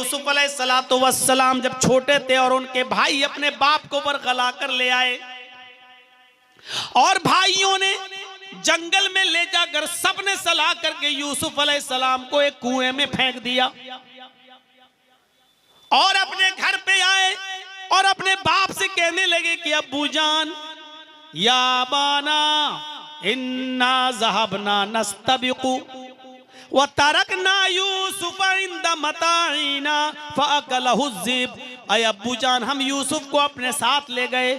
यूसुफ अलैहिस्सलातु वस्सलाम जब छोटे थे और उनके भाई अपने बाप को बरगला कर ले आए और भाइयों ने जंगल में ले जाकर सबने सलाह करके यूसुफ अलैहिस्सलाम को एक कुएं में फेंक दिया और अपने घर पे आए और अपने बाप से कहने लगे कि अब्बू जान या बाना इन्ना ज़हबना नस्तबिकु व तरकना यूसुफ इंद मताइना फअकलहु ज़िब। अय अब्बू जान, हम यूसुफ को अपने साथ ले गए,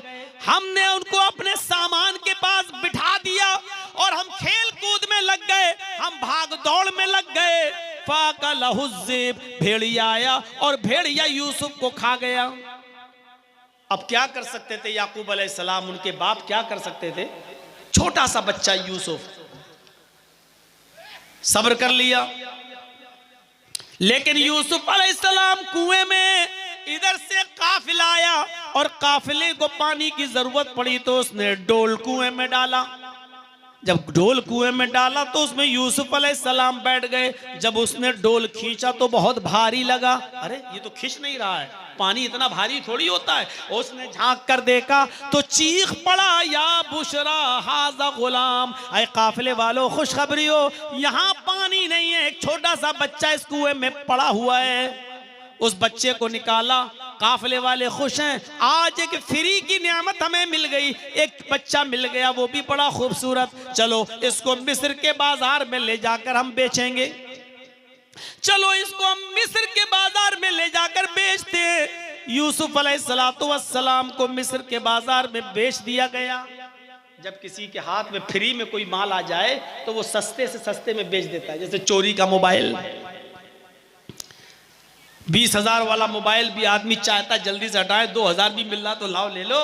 हमने उनको अपने सामान के पास बिठा दिया और हम खेल कूद में लग गए, हम भाग दौड़ में लग गए। फअकलहु ज़िब, भेड़िया आया और भेड़िया यूसुफ को खा गया। अब क्या कर सकते थे याकूब अलैहिस्सलाम, उनके बाप क्या कर सकते थे? छोटा सा बच्चा यूसुफ सब्र कर लिया, लेकिन यूसुफ अलैहिस्सलाम कुएं में इधर से काफिला आया और काफिले को पानी की जरूरत पड़ी तो उसने डोल कुएं में डाला। जब डोल कुएं में डाला तो उसमें यूसुफ अलैहिस्सलाम बैठ गए। जब उसने डोल खींचा तो बहुत भारी लगा। अरे ये तो खींच नहीं रहा है, पानी इतना भारी थोड़ी होता है। उसने झांक कर देखा तो चीख पड़ा, या बुशरा हाजा गुलाम, अय काफिले वालों खुशखबरी हो, यहाँ पानी नहीं है, एक छोटा सा बच्चा इस कुएं में पड़ा हुआ है। उस बच्चे को निकाला, काफिले वाले खुश हैं, आज एक फ्री की नियामत हमें मिल गई, एक बच्चा मिल गया, वो भी बड़ा खूबसूरत, चलो इसको मिस्र के बाजार में ले जाकर हम बेचेंगे, चलो इसको हम मिस्र के बाजार में ले जाकर बेचते हैं। यूसुफ अलैहिस्सलातु वस्सलाम को मिस्र के बाजार में बेच दिया गया। जब किसी के हाथ में फ्री में कोई माल आ जाए तो वो सस्ते से सस्ते में बेच देता है। जैसे चोरी का मोबाइल, 20,000 वाला मोबाइल भी आदमी चाहता है जल्दी से हटाए, 2,000 भी मिल रहा तो लाओ ले लो,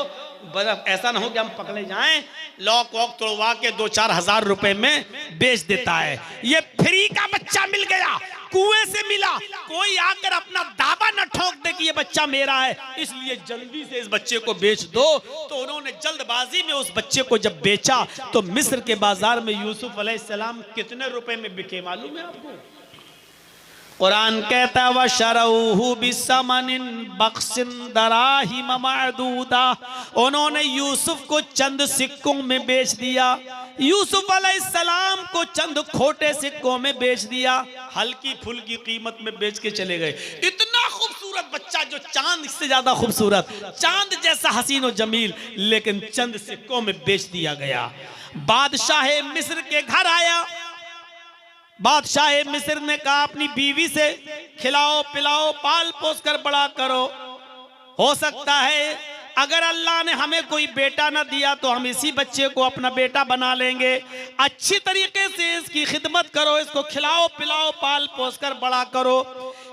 ऐसा ना हो कि हम पकड़े जाएं, लॉक वॉक तोड़वा के 2-4 हजार रुपए में बेच देता है। ये फ्री का बच्चा मिल गया, कुएं से मिला, कोई आकर अपना दावा न ठोक दे कि ये बच्चा मेरा है, इसलिए जल्दी से इस बच्चे को बेच दो। तो उन्होंने जल्दबाजी में उस बच्चे को जब बेचा तो मिस्र के बाजार में यूसुफ अलैहिस्सलाम कितने रुपए में बिके मालूम है आपको? कुरान कहता व शरऊहु बिसमनिन बख्सिन दराहिम मअदूदा, उन्होंने यूसुफ को चंद सिक्कों में बेच दिया, यूसुफ अलैहिस्सलाम को चंद खोटे सिक्कों में बेच दिया, हल्की फुल्की कीमत में बेच के चले गए। इतना खूबसूरत बच्चा जो चांद से ज्यादा खूबसूरत, चांद जैसा हसीन और जमील, लेकिन चंद सिक्कों में बेच दिया गया। बादशाह मिस्र के घर आया, बादशाह मिस्र ने कहा अपनी बीवी से खिलाओ पिलाओ पाल पोस कर बड़ा करो, हो सकता है अगर अल्लाह ने हमें कोई बेटा ना दिया तो हम इसी बच्चे को अपना बेटा बना लेंगे, अच्छी तरीके से इसकी खिदमत करो, इसको खिलाओ पिलाओ पाल पोस कर बड़ा करो।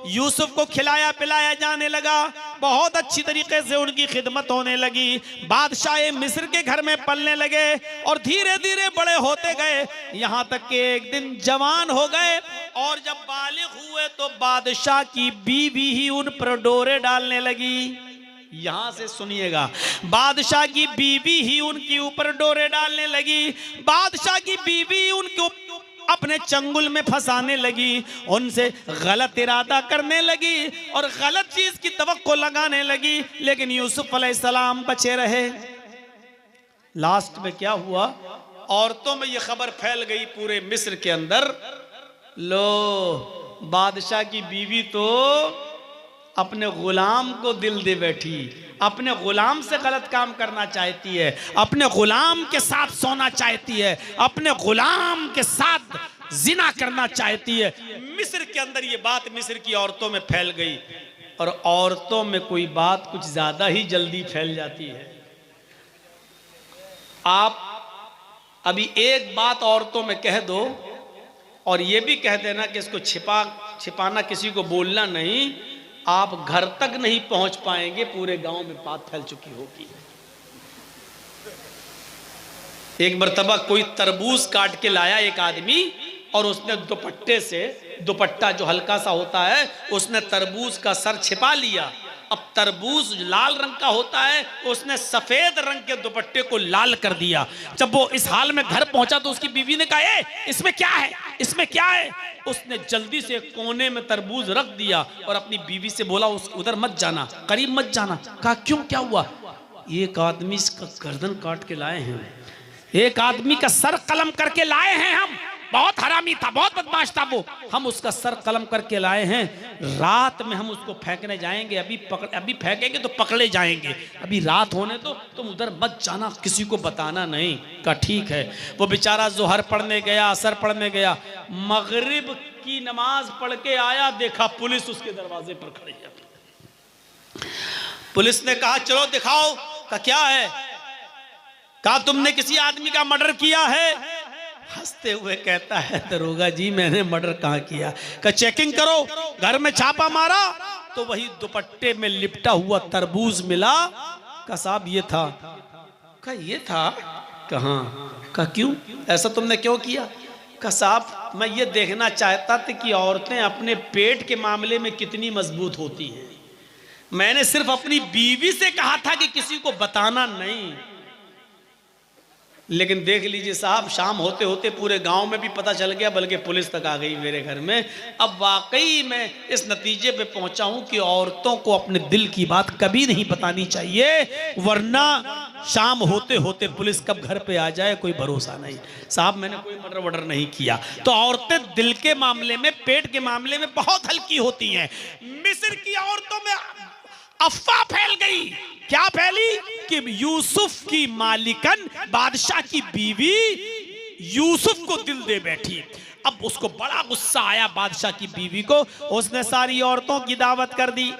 यूसुफ को खिलाया पिलाया जाने लगा, बहुत अच्छी तरीके से उनकी खिदमत होने लगी, बादशाह मिस्र के घर में पलने लगे और धीरे धीरे बड़े होते गए, यहाँ तक कि एक दिन जवान हो गए और जब बालिग हुए तो बादशाह की बीवी ही उन पर डोरे डालने लगी। यहां से सुनिएगा, बादशाह की बीवी ही उनके ऊपर डोरे डालने लगी, बादशाह की बीवी उनको अपने चंगुल में फंसाने लगी, उनसे गलत इरादा करने लगी और गलत चीज की तवक्को लगाने लगी, लेकिन यूसुफ अलैहिस्सलाम बचे रहे। लास्ट में क्या हुआ, औरतों में यह खबर फैल गई पूरे मिस्र के अंदर, लो बादशाह की बीवी तो अपने गुलाम को दिल दे बैठी, अपने गुलाम से गलत काम करना चाहती है, अपने गुलाम के साथ सोना चाहती है, अपने गुलाम के साथ जिना करना चाहती है। मिस्र के अंदर ये बात मिस्र की औरतों में फैल गई और औरतों में कोई बात कुछ ज्यादा ही जल्दी फैल जाती है। आप अभी एक बात औरतों में कह दो और ये भी कह देना कि इसको छिपाना किसी को बोलना नहीं, आप घर तक नहीं पहुंच पाएंगे, पूरे गांव में बात फैल चुकी होगी। एक मर्तबा कोई तरबूज काट के लाया एक आदमी और उसने दुपट्टे से, दुपट्टा जो हल्का सा होता है, उसने तरबूज का सर छिपा लिया अब तरबूज लाल रंग का होता है, उसने सफेद रंग के दुपट्टे को लाल कर दिया। जब वो इस हाल में घर पहुंचा तो उसकी बीवी ने कहा, ए, इसमें क्या है, इसमें क्या है? उसने जल्दी से कोने में तरबूज रख दिया और अपनी बीवी से बोला, उधर मत जाना, करीब मत जाना। कहा क्यों, क्या हुआ? एक आदमी इसका गर्दन काट के लाए हैं, एक आदमी का सर कलम करके लाए हैं हम, बहुत हरामी था, बहुत बदमाश था वो, हम उसका सर कलम करके लाए हैं, रात में हम उसको फेंकने जाएंगे, अभी फेंकेंगे तो पकड़े जाएंगे, अभी रात होने दो, तुम उधर मत जाना, किसी को बताना नहीं। का ठीक है। वो बेचारा जोहर पढ़ने गया, असर पढ़ने गया, मगरिब की नमाज पढ़ के आया, देखा पुलिस उसके दरवाजे पर खड़ी है। पुलिस ने कहा चलो दिखाओ। का क्या है? कहा तुमने किसी आदमी का मर्डर किया है। हंसते हुए कहता है, दरोगा जी मैंने मर्डर कहाँ किया। का चेकिंग करो, घर में छापा मारा तो वही दुपट्टे में लिपटा हुआ तरबूज मिला। का साहब ये था। का ये था। कहाँ? का क्यों, ऐसा तुमने क्यों किया? का साहब मैं ये देखना चाहता था कि औरतें अपने पेट के मामले में कितनी मजबूत होती हैं। मैंने सिर्फ अपनी बीवी से कहा था कि किसी को बताना नहीं, लेकिन देख लीजिए साहब, शाम होते होते पूरे गांव में भी पता चल गया, बल्कि पुलिस तक आ गई मेरे घर में। अब वाकई मैं इस नतीजे पे पहुंचा हूं कि औरतों को अपने दिल की बात कभी नहीं बतानी चाहिए, वरना शाम होते होते पुलिस कब घर पे आ जाए कोई भरोसा नहीं। साहब मैंने कोई मर्डर वर्डर नहीं किया। तो औरतें दिल के मामले में, पेट के मामले में बहुत हल्की होती हैं। मिस्र की औरतों में अफवाह फैल गई। क्या फैली? कि यूसुफ की मालिकन, बादशाह की बीवी यूसुफ को दिल दे बैठी। अब उसको बड़ा गुस्सा आया बादशाह की बीवी को। उसने सारी औरतों की दावत कर दी,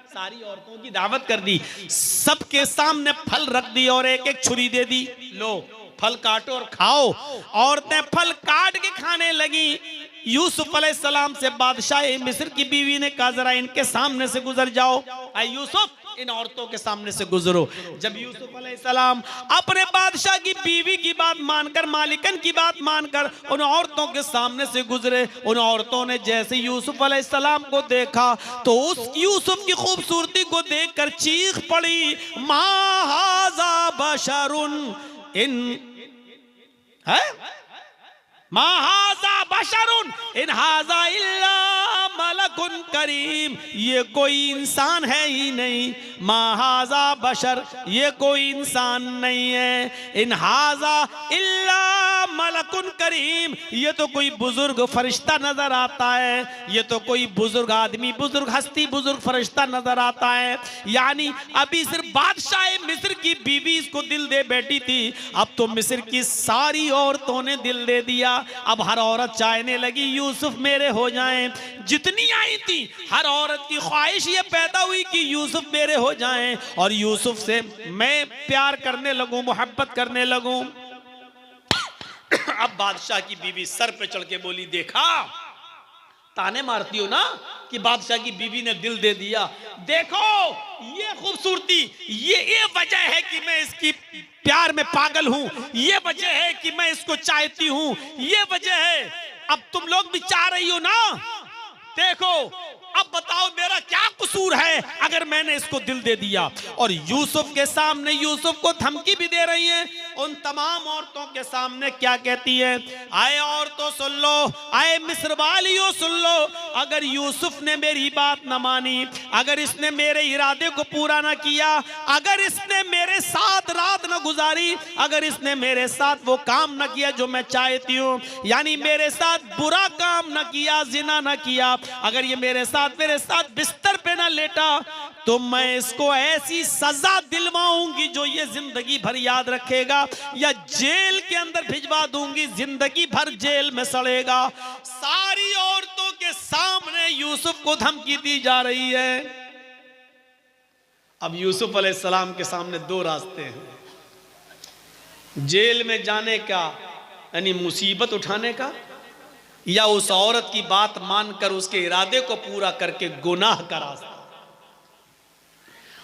सारी औरतों की दावत कर दी, सबके सामने फल रख दी और एक एक छुरी दे दी, लो फल काटो और खाओ। औरतें फल काट के खाने लगी। यूसुफ अलैहिस्सलाम से बादशाह मिस्र की बीवी ने कहा जरा इनके सामने से गुजर जाओ। आई यूसुफ, इन औरतों के सामने से गुजरो। जब यूसुफ अलैहिस्सलाम अपने बादशाह की बीवी की बात मानकर, मालिकन की बात मानकर उन औरतों के सामने से गुजरे, उन औरतों ने जैसे यूसुफ अलैहिस्सलाम को देखा तो उस यूसुफ की खूबसूरती को देखकर चीख पड़ी, मा हाज़ा बशरुन, इन है मा हाज़ा बशरुन इन हाज़ा इल्ला मलकुन करीम, ये कोई इंसान है ही नहीं। मा हाज़ा बशर, ये कोई इंसान नहीं है। इन हाज़ा इल्ला मलकुन करीम, ये तो कोई बुजुर्ग फरिश्ता नजर आता है, ये तो कोई बुजुर्ग आदमी, बुजुर्ग हस्ती, बुजुर्ग फरिश्ता नजर आता है। यानी अभी सिर्फ बादशाह मिस्र की बीवी इसको दिल दे बैठी थी, अब तो मिस्र की सारी औरतों ने दिल दे दिया। अब हर औरत चाहने लगी यूसुफ मेरे हो जाएं। जितनी आई थी हर औरत की ख्वाहिश ये पैदा हुई कि यूसुफ मेरे हो जाएं और यूसुफ से मैं प्यार करने लगूं, मोहब्बत करने लगूं। अब बादशाह की बीवी सर पे चढ़ के बोली, देखा ताने मारती हो ना कि बादशाह की बीवी ने दिल दे दिया, देखो ये खूबसूरती, ये वजह है कि मैं इसकी प्यार में पागल हूं, ये वजह है कि मैं इसको चाहती हूं, ये वजह है। अब तुम लोग भी चाह रही हो ना, देखो अब बताओ मेरा क्या कसूर है अगर मैंने इसको दिल दे दिया। और यूसुफ के सामने यूसुफ को धमकी भी दे रही है। उन तमाम औरतों के सामने क्या कहती है, आए औरतों सुन लो, आए मिस्र वालियों सुन लो, अगर यूसुफ ने मेरी बात न मानी, अगर इसने मेरे इरादे को पूरा न किया, अगर इसने मेरे साथ रात न गुजारी, अगर इसने मेरे साथ वो काम न किया जो मैं चाहती हूँ, यानी मेरे साथ बुरा काम न किया, जिना न किया, अगर ये मेरे साथ बिस्तर पे ना लेटा, तो मैं इसको ऐसी सजा दिलवाऊंगी जो ये जिंदगी भर याद रखेगा, या जेल के अंदर भिजवा दूंगी, जिंदगी भर जेल में सड़ेगा। सारी औरतों के सामने यूसुफ को धमकी दी जा रही है। अब यूसुफ अलैहिस्सलाम के सामने दो रास्ते हैं, जेल में जाने का यानी मुसीबत उठाने का, या उस औरत की बात मानकर उसके इरादे को पूरा करके गुनाह का रास्ता।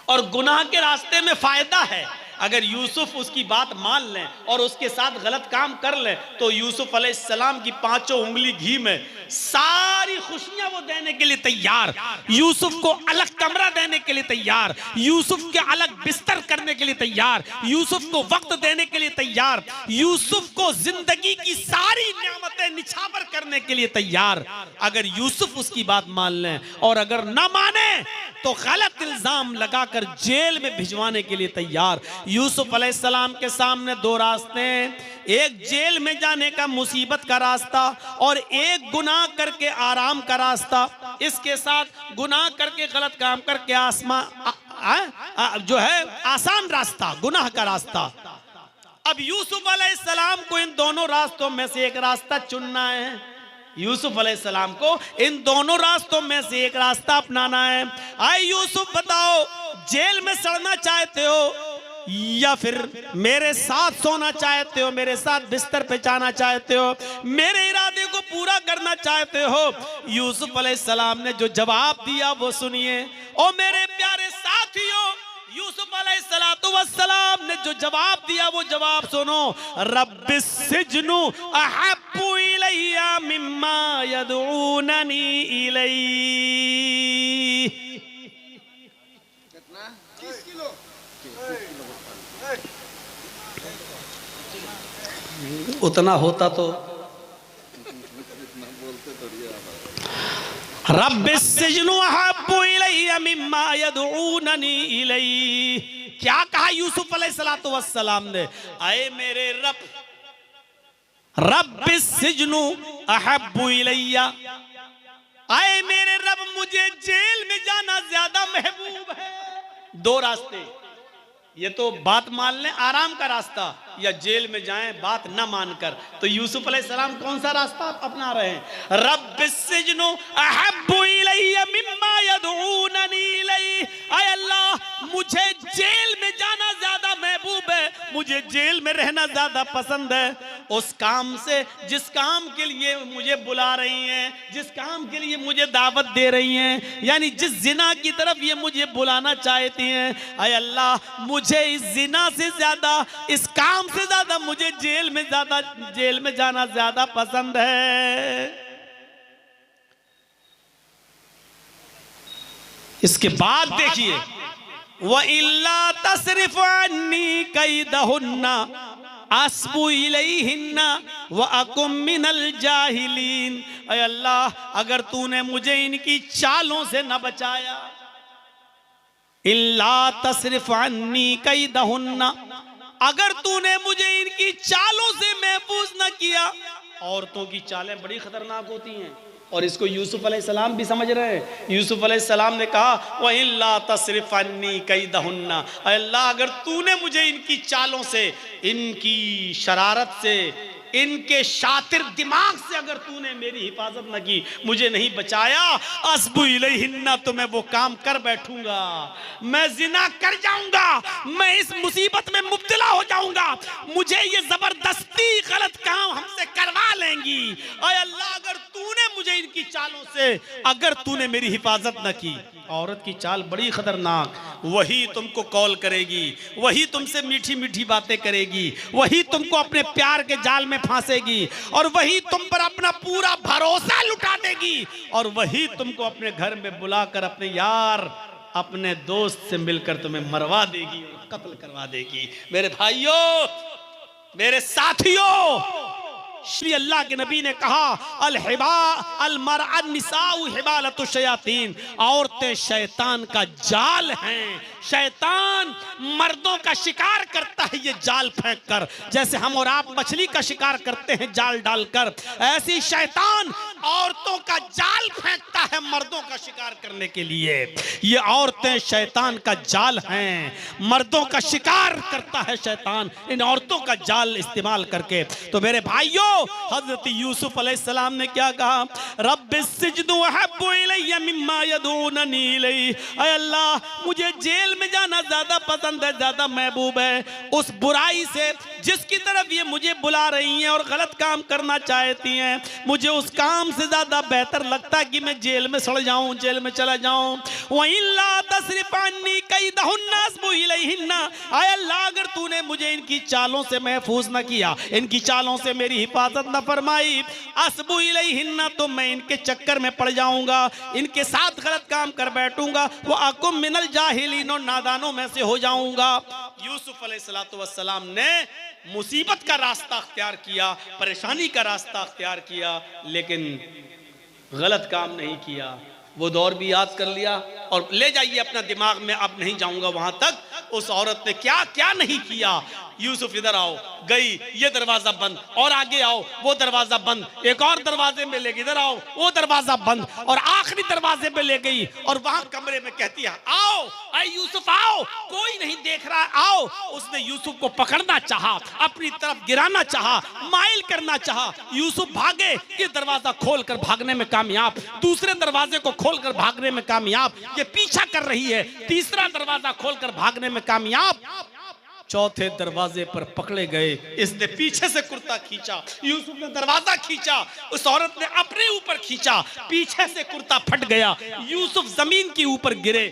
और गुनाह के रास्ते में फायदा है, अगर यूसुफ उसकी बात मान लें और उसके साथ गलत काम कर लें तो यूसुफ अलैहिस्सलाम की 5 उंगली घी में सारी खुशियां वो देने के लिए तैयार, यूसुफ को अलग कमरा देने के लिए तैयार, यूसुफ के अलग बिस्तर करने के लिए तैयार, यूसुफ को वक्त देने के लिए तैयार, यूसुफ को जिंदगी की सारी नेमतें निछावर करने के लिए तैयार। अगर यूसुफ उसकी बात मान लें और अगर ना माने तो गलत इल्जाम लगाकर जेल में भिजवाने के लिए तैयार। यूसुफ अलैहिस्सलाम के सामने 2 रास्ते हैं, एक जेल में जाने का मुसीबत का रास्ता और एक गुनाह करके आराम का रास्ता। इसके साथ गुनाह करके गलत काम करके जो है आसान रास्ता, गुनाह का रास्ता। अब यूसुफ अलैहिस्सलाम को इन दोनों रास्तों में से एक रास्ता चुनना है। यूसुफ अलैहिस्सलाम को इन दोनों रास्तों में से एक रास्ता अपनाना है। आए यूसुफ बताओ, जेल में सड़ना चाहते हो या फिर मेरे साथ सोना चाहते हो, मेरे साथ बिस्तर पे जाना चाहते हो, मेरे इरादे को पूरा करना चाहते हो? यूसुफ अलैहिस्सलाम ने जो जवाब दिया वो सुनिए। ओ मेरे प्यारे साथियों, यूसुफ अलैहिस्सलाम ने जो जवाब दिया वो जवाब सुनो। रब्बिस सिजनु अहब्बु इलैया मिम्मा यदऊननी इलैहि। कितना? 30 किलो। उतना होता तो रब्बिस सिजनु अहब्बु इलैया मिम्मा यदऊननी इलैहि। क्या कहा यूसुफ अलैहिस्सलाम ने? आए मेरे रब, रब्बिस सिजनु अहब्बु इलैया, आए मेरे रब मुझे जेल में जाना ज्यादा महबूब है। 2 रास्ते, ये तो बात मान लें आराम का रास्ता, या जेल में जाएं बात न मानकर। तो यूसुफ अलैहिस्सलाम कौन सा रास्ता अपना रहे हैं? रब्बिस सिजनु अहब्बु इलैया मिम्मा यदऊननी इलैहि। आय अल्लाह, मुझे जेल में जाना ज्यादा महबूब है, मुझे जेल में रहना ज्यादा पसंद है उस काम से जिस काम के लिए मुझे बुला रही हैं, जिस काम के लिए मुझे दावत दे रही हैं, यानी जिस जिना की तरफ ये मुझे बुलाना चाहती हैं। आय अल्लाह, मुझे इस जिना से ज्यादा, इस काम से ज्यादा मुझे जेल में जाना ज्यादा पसंद है। इसके बाद देखिए, व इल्ला तसरिफ अन्नी कैदहुन्ना अस्बु इलैहिन्ना व अकुम मिनल जाहिलीन। ऐ अल्लाह, अगर तूने मुझे इनकी चालों से न बचाया, इल्ला तसरिफ अन्नी कैदहुन्ना, अगर तूने मुझे इनकी चालों से महफूज न किया। औरतों की चालें बड़ी खतरनाक होती हैं और इसको यूसुफ अलैहिस्सलाम भी समझ रहे हैं। यूसुफ अलैहिस्सलाम ने कहा व इल्ला तसरिफ अन्नी कैदहुन्ना, अल्लाह अगर तूने मुझे इनकी चालों से, इनकी शरारत से, इनके शातिर दिमाग से अगर तूने मेरी हिफाजत न की, मुझे नहीं बचाया, अस्बु इलैहिन्ना, तो मैं वो काम कर बैठूंगा, मैं जिना कर जाऊंगा, मैं इस मुसीबत में मुब्तला हो जाऊंगा, मुझे ये जबरदस्ती गलत काम हमसे करवा लेंगी। ऐ अल्लाह, अगर तूने मुझे इनकी चालों से, अगर तूने मेरी हिफाजत न की। औरत की चाल बड़ी खतरनाक, वही तुमको कॉल करेगी, वही तुमसे मीठी मीठी बातें करेगी, वही तुमको अपने प्यार के जाल में फांसेगी और वही तुम पर अपना पूरा भरोसा लुटा देगी और वही तुमको अपने घर में बुलाकर अपने यार, अपने दोस्त से मिलकर तुम्हें मरवा देगी और कत्ल करवा देगी। मेरे भाइयों, मेरे साथियों, श्री अल्लाह के नबी ने कहा शयातीन, औरतें शैतान का जाल हैं। शैतान मर्दों का शिकार करता है ये जाल फेंक कर, जैसे हम और आप मछली का शिकार करते हैं जाल डालकर, ऐसी शैतान औरतों का जाल फेंकता है मर्दों का शिकार करने के लिए। ये औरतें शैतान का जाल हैं, मर्दों का शिकार करता है शैतान इन औरतों का जाल इस्तेमाल करके। तो मेरे भाइयों, हजरत यूसुफ अलैहिस्सलाम ने क्या कहा? रब्बिस सिजनु अहब्बु इलैया मिम्मा यदूननी इलैहि, ऐ अल्लाह मुझे जेल में जाना ज्यादा पसंद है, ज्यादा महबूब है उस बुराई से जिसकी तरफ ये मुझे बुला रही हैं और गलत काम करना चाहती हैं। मुझे उस काम से ज्यादा बेहतर लगता है कि मैं जेल में सड़ जाऊं, जेल में चला जाऊं। वइल्ला तसरिफ अन्नी कैदहुन्ना अस्बु इलैहिन्ना, आय अल्लाह अगर तूने मुझे इनकी चालों से महफूज न किया, इनकी चालों से मेरी हिफाजत न फरमाई, अस्बु इलैहिन्ना तो मैं इनके चक्कर में पड़ जाऊंगा, इनके साथ गलत काम कर बैठूंगा, वो अकुम मिनल जाहिलीन, और नादानों में से हो जाऊंगा। यूसुफ अलैहिस्सलातु वस्सलाम ने मुसीबत का रास्ता अख्तियार किया, परेशानी का रास्ता अख्तियार किया, लेकिन गलत काम नहीं किया। वो दौर भी याद कर लिया और ले जाइए अपना दिमाग में, अब नहीं जाऊंगा वहां तक। उस औरत ने क्या क्या नहीं किया। यूसुफ इधर आओ, गई, ये दरवाजा बंद, और आगे आओ, वो दरवाजा बंद, एक और दरवाजे में ले गई, इधर आओ, वो दरवाजा बंद, और आखिरी दरवाजे में ले गई, और वहां कमरे में कहती है आओ, अरे यूसुफ आओ, कोई नहीं देख रहा, आओ। उसने यूसुफ को पकड़ना चाहा, अपनी तरफ गिराना चाहा, माइल करना चाहा। यूसुफ भागे, ये दरवाजा खोलकर भागने में कामयाब, दूसरे दरवाजे को खोलकर भागने में कामयाब, ये पीछा कर रही है, तीसरा दरवाजा खोलकर भागने में कामयाब, चौथे दरवाजे पर पकड़े गए। इसने पीछे से कुर्ता खींचा, यूसुफ ने दरवाजा खींचा, उस औरत ने अपने ऊपर खींचा, पीछे से कुर्ता फट गया, यूसुफ जमीन के ऊपर गिरे,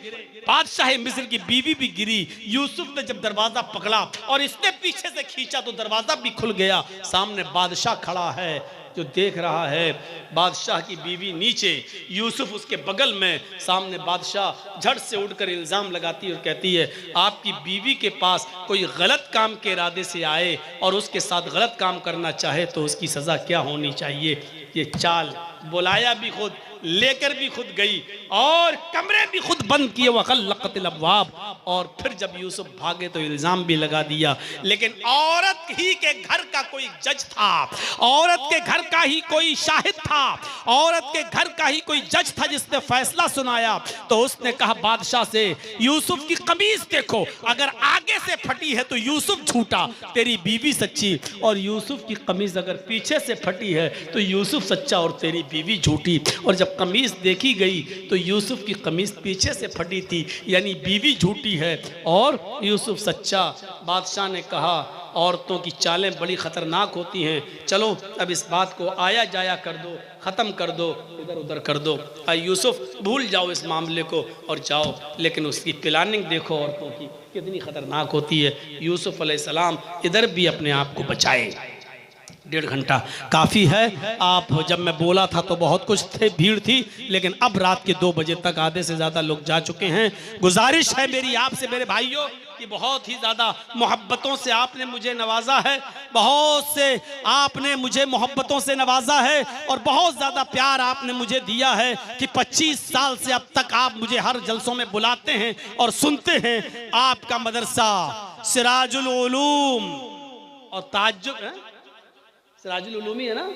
बादशाह मिस्र की बीवी भी गिरी। यूसुफ ने जब दरवाजा पकड़ा और इसने पीछे से खींचा तो दरवाजा भी खुल गया। सामने बादशाह खड़ा है जो देख रहा है, बादशाह की बीवी नीचे, यूसुफ उसके बगल में। सामने बादशाह झट से उठकर इल्ज़ाम लगाती है और कहती है आपकी बीवी के पास कोई गलत काम के इरादे से आए और उसके साथ गलत काम करना चाहे तो उसकी सज़ा क्या होनी चाहिए। ये चाल, बुलाया भी खुद, लेकर भी खुद गई और कमरे भी खुद बंद किए, वग़ल्लक़तिल अब्वाब। और फिर जब यूसुफ भागे तो इल्ज़ाम भी लगा दिया। लेकिन औरत ही के घर का कोई जज था, औरत के घर का ही कोई शाहिद था, औरत के घर का ही कोई जज था जिसने फैसला सुनाया। तो उसने कहा बादशाह से, यूसुफ की कमीज देखो, अगर आगे से फटी है तो यूसुफ झूठा, तेरी बीवी सच्ची, और यूसुफ की कमीज अगर पीछे से फटी है तो यूसुफ सच्चा और तेरी बीवी झूठी। और जब कमीज देखी गई तो यूसुफ की कमीज पीछे से फटी थी, यानी बीवी झूठी है और यूसुफ सच्चा। बादशाह ने कहा औरतों की चालें बड़ी ख़तरनाक होती हैं, चलो अब इस बात को आया जाया कर दो, ख़त्म कर दो, इधर उधर कर दो। यूसुफ भूल जाओ इस मामले को और जाओ। लेकिन उसकी प्लानिंग देखो औरतों की कितनी ख़तरनाक होती है। यूसुफ अलैहिस्सलाम इधर भी अपने आप को बचाए। 1.5 घंटा काफ़ी है। आप जब मैं बोला था तो बहुत कुछ थे, भीड़ थी, लेकिन अब रात के 2 बजे तक आधे से ज़्यादा लोग जा चुके हैं। गुजारिश है मेरी आपसे मेरे भाइयों कि बहुत ही ज़्यादा मोहब्बतों से आपने मुझे नवाजा है, बहुत से आपने मुझे मोहब्बतों से नवाजा है और बहुत ज़्यादा प्यार आपने मुझे दिया है कि 25 साल से अब तक आप मुझे हर जलसों में बुलाते हैं और सुनते हैं। आपका मदरसा सिराजुल उलूम और ताज्जुब है, सिराजुल उलूम ही है ना,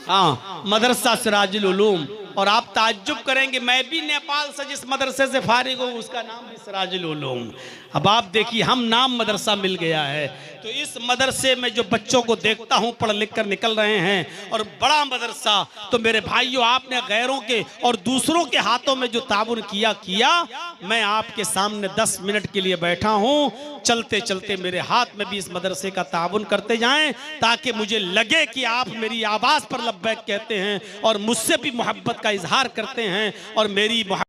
हाँ, मदरसा सिराजुल उलूम। और आप ताज्जुब करेंगे, मैं भी नेपाल से जिस मदरसे से फारिग हूँ उसका नाम भी सिराजुल उलूम। अब आप देखिए, हम नाम मदरसा मिल गया है। तो इस मदरसे में जो बच्चों को देखता हूँ पढ़ लिख कर निकल रहे हैं, और बड़ा मदरसा, तो मेरे भाइयों आपने गैरों के और दूसरों के हाथों में जो ताबुन किया, मैं आपके सामने 10 मिनट के लिए बैठा हूँ। चलते चलते मेरे हाथ में भी इस मदरसे का ताबुन करते जाएं, ताकि मुझे लगे कि आप मेरी आवाज़ पर लब्बैक कहते हैं और मुझसे भी मोहब्बत का इजहार करते हैं और मेरी